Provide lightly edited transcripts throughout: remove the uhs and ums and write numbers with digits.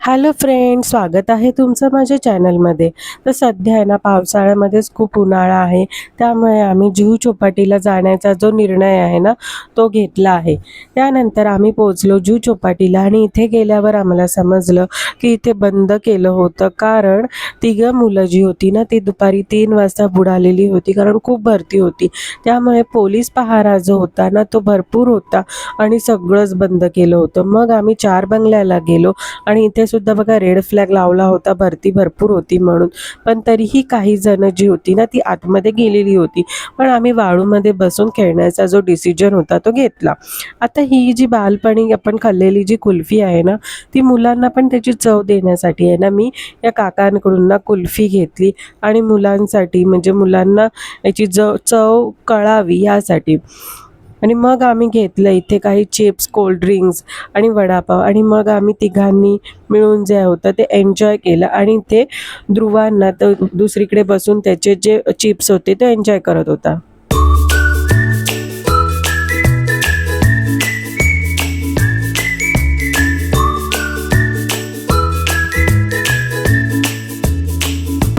Hello friends, स्वागत आहे तुमचं माझ्या चॅनलमध्ये. तर सध्या आहे ना, पावसाळ्यामध्येच खूप उन्हाळा आहे, त्यामुळे आम्ही जुहू चौपाटीला जाण्याचा जो निर्णय आहे ना तो घेतला आहे. त्यानंतर आम्ही पोहोचलो जुहू चौपाटीला आणि इथे गेल्यावर आम्हाला समजलं की इथे बंद केलं होतं, कारण तिघं मुलं जी होती ना ती दुपारी 3 वाजता बुडालेली होती, कारण खूप भरती होती. त्यामुळे पोलीस पहारा जो होता ना तो भरपूर होता आणि सगळंच बंद केलं होतं. मग आम्ही 4 बंगल्याला गेलो आणि इथे सुद्धा बघा रेड फ्लॅग लावला होता, भरती भरपूर होती म्हणून. पण तरीही काही जण जी होती ना ती आतमध्ये गेलेली होती, पण आम्ही वाळूमध्ये बसून खेळण्याचा जो डिसिजन होता तो घेतला. आता ही जी बालपणी आपण खाल्लेली जी कुल्फी आहे ना, ती मुलांना पण त्याची चव देण्यासाठी आहे ना मी या काकांकडून ना कुल्फी घेतली आणि मुलांसाठी म्हणजे मुलांना याची चव कळावी यासाठी. आणि मग आम्ही घेतलं इथे काही चिप्स, कोल्ड्रिंक्स आणि वडापाव आणि मग आम्ही तिघांनी मिळून जे होतं ते एन्जॉय केलं. आणि ते ध्रुवांना तर दुसरीकडे बसून त्याचे जे चिप्स होते ते एन्जॉय करत होता.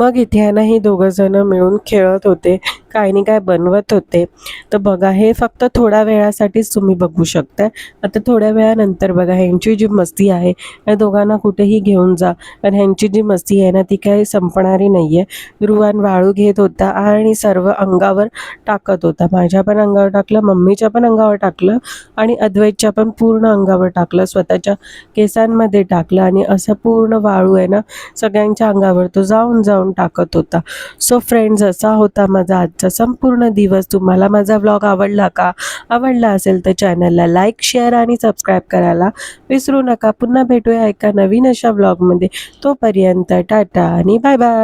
मग इथे आहे ना हे दोघं जण मिळून खेळत होते, काही नाही काय बनवत होते. तर बघा हे फक्त थोड्या वेळासाठीच तुम्ही बघू शकता. आता थोड्या वेळानंतर बघा ह्यांची जी मस्ती आहे, या दोघांना कुठेही घेऊन जा, पण ह्यांची जी मस्ती आहे ना ती काही संपणारी नाही आहे. ध्रुवान वाळू घेत होता आणि सर्व अंगावर टाकत होता. माझ्या पण अंगावर टाकलं, मम्मीच्या पण अंगावर टाकलं आणि अद्वैतच्या पण पूर्ण अंगावर टाकलं, स्वतःच्या केसांमध्ये टाकलं आणि असं पूर्ण वाळू आहे ना सगळ्यांच्या अंगावर तो जाऊन जाऊन टाकत होता. सो फ्रेंड्स, असा होता माझा आजचा संपूर्ण दिवस. तुम्हाला माझा व्लॉग आवडला का? आवडला असेल तर चॅनलला लाईक, शेअर आणि सबस्क्राईब करायला विसरू नका. पुन्हा भेटूया एका नवीन अशा व्लॉगमध्ये. तोपर्यंत टाटा आणि बाय बाय.